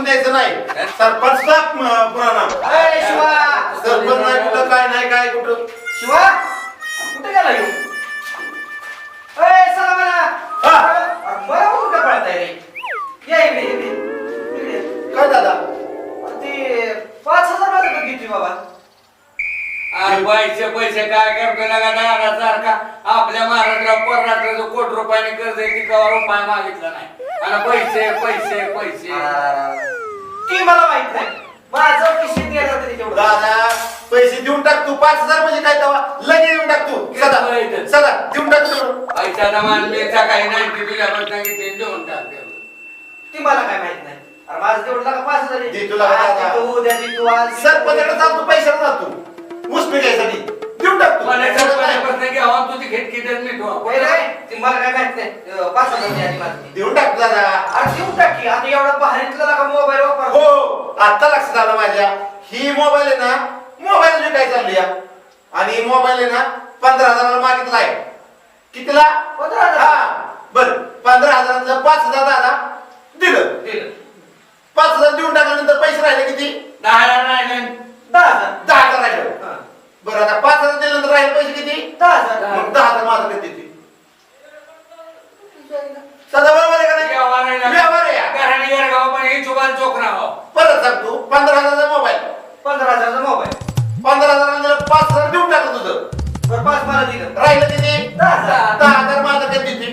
द्यायचं नाही. सरपंचचा पुन्हा नाव. सरपंच नाही कुठं, काय नाही, काय कुठं. शिवा कुठे गेला येऊ? चला मला मला कुठं पळताय रे? या इकडे. काय दादा? ते 5,000 माझं घेतली बाबा. पैसे पैसे काय करतो ना का सारखा आपल्या महाराष्ट्रात परराष्ट्राचं कोटी रुपयाने कर्ज आहे, ती कवा रुपया मागितला नाही. आणि पैसे पैसे पैसे ती मला माहित नाही. माझं किशेत गेला तरी तेवढं. दादा पैसे देऊन टाक तू. 5,000 म्हणजे काय तेव्हा लगेच देऊन टाक तू. सदा देऊन टाक तू. पैशाचा मान मी काही नाही तुझ्याकडे सांगितले देऊन टाकते. ती मला काय माहित नाही. अरे माझं तेवढं का 5,000 आहे. दे तुला दादा. उद्या दे तू आज. सरपंचाकडे चाल तू, पैशाला जा तू. मुसपी घ्यायसाठी देऊन टाक तू. मला सरपंचापासून घ्यावा तुझी खिटखिटच मिटवा. होय रे, ती मला काय माहित नाही. 5,000 द्या आधी माझं. देऊन टाक दादा. अरे देऊन टाक की. आता एवढा भारीतला का मोबाईल वापर. हो आता लक्षात आलं माझ्या. ही मोबाईल आहे ना, मोबाईल विकाय चालली आणि मोबाईल आहे ना 15,000 मागितला आहे. कितीला? 15,000. हा बर 15,000 5,000 दादा दिलं. 5,000 देऊन टाकल्यानंतर पैसे राहिले किती? 10,000 राहिले. 10,000 राहिले. बरं आता 5,000 दिल्यानंतर राहिले पैसे किती? 10,000. मग 10,000 माझं किती देते? सदा बरोबर आहे का नाही? व्यवहार आहे. घराने गाव पण हे चुकाल चोक राहावं. परत सांगतो 15,000 मोबाईल. 15,000 मोबाईल. 15,000 5,000 देऊन टाकलं तुझं. बरं 5 मला दिलं. राहिलं किती? 10,000. 10,000 माझं किती देते?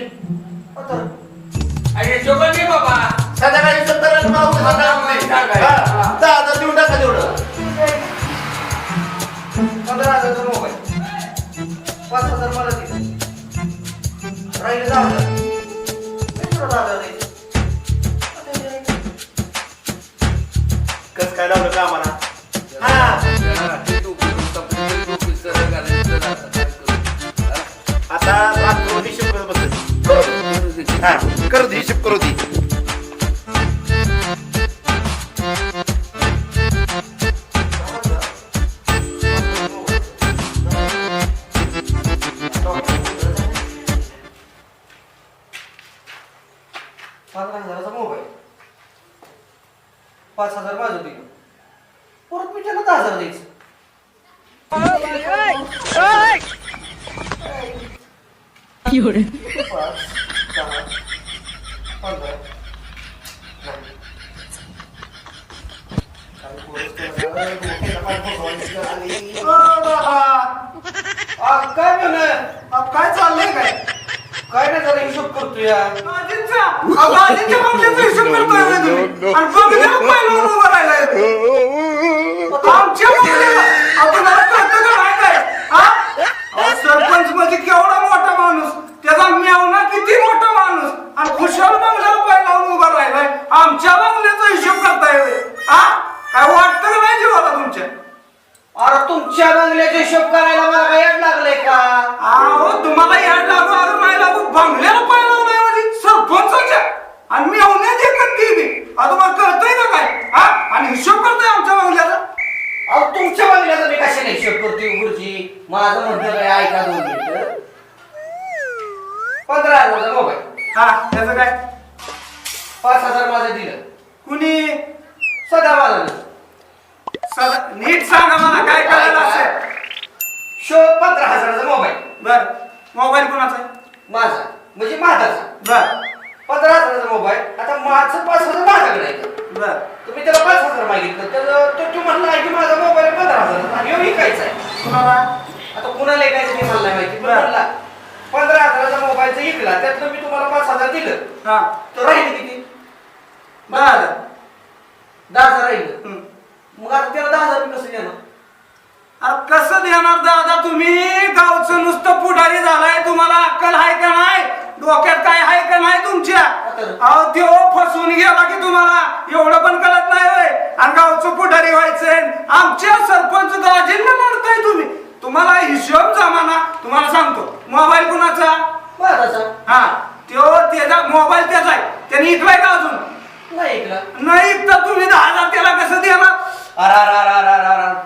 अरे चोकल नाही बाबा. संध्याकाळी हिशोब करायला मला उद्या सकाळी उठले. हा, 10,000 देऊन टाका तेवढं. 15,000 मोबाईल. 5,000 मला दिलं. राहिले 10,000. मित्र 10,000 द्यायचे. कस काय लावलं का आम्हाला? आता रात्र हिशोब करत बस. हा करू दे, हिशोब करू दे. मोबाईल 5,000 माझं दिलं. परत मी त्याला 10,000 द्यायचं. काय चाललंय काय नाही जरा हिशोब करतोय सरपंच म्हणजे केवढा मोठा माणूस, त्याचा मेवना किती मोठा माणूस आणि खुशाल बंगल्याला पाय लावून उभा राहिलाय. आमच्या बंगल्याचा हिशोब करताय काय वाटतं का नाही जीवाला तुमच्या? अरे तुमच्या बंगल्याचा हिशोब करायला मला काय याड लागलंय का? अहो तुम्हाला याड लागू अरे नाही लागू, बंगल्याला पाय लावलाय म्हणजे सरपंचाच्या आणि मी येऊन देखत टीव्ही. आता तुम्हाला कळतंय का काय? आणि हिशोब करताय आमच्या बंगल्याचा? अहो तुमच्या बंगल्याचा मी कशाने हिशोब करतोय गुरुजी? माझं म्हणणं काय ऐका 2 मिनिटं. 15,000 मोबाईल. त्याचं काय? 5,000 माझं दिलं. कुणी? सदा मला. नीट सांगा मला काय करायला असेल. Show 15,000 mobile. बर मोबाईल कोणाचा आहे? माझा म्हणजे माझाचा. बर 15,000 मोबाईल. आता माझं 5,000 माझ्याकडे आहे. बर तुम्ही त्याला 5,000 मागितलं तर तू म्हणला की माझा मोबाईल 15,000 आणि विकायचा आहे. कुणाला? आता कुणाला विकायचं ते मला नाही माहिती. म्हणला 15,000 मोबाईलचा विकला, त्यातलं मी तुम्हाला 5,000 दिलं. तर राहिले किती? 10,000. 10,000 राहिलं. मग आता त्याला 10,000 कसं देणार? अरे कसं देणार दादा? तुम्ही गावचं नुसतं पुढारी झालाय. तुम्हाला अक्कल आहे का नाही? डोक्यात काय आहे का नाही तुमच्या? अहो त्यो फसवून गेला की तुम्हाला एवढं पण कळत नाही होय? आणि गावचं पुढारी व्हायचंय. आमच्या सरपंच दाजींना लढताय तुम्ही. तुम्हाला हिशोब जमाना. तुम्हाला सांगतो मोबाईल कुणाचा? माझाचा. त्यो त्याचा मोबाईल त्याचा आहे. त्याने इकलाय का अजून? नाही इकता तुम्ही 10,000 त्याला कसं देणार?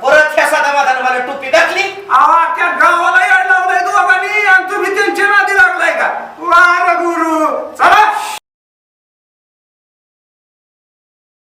परत ह्या साधा माताने मला टोपी टाकली. अख्ख्या गावाला याड लावलाय दोघांनी आणि तुम्ही त्यांच्या नादी लागलाय का? वार गुरु चला.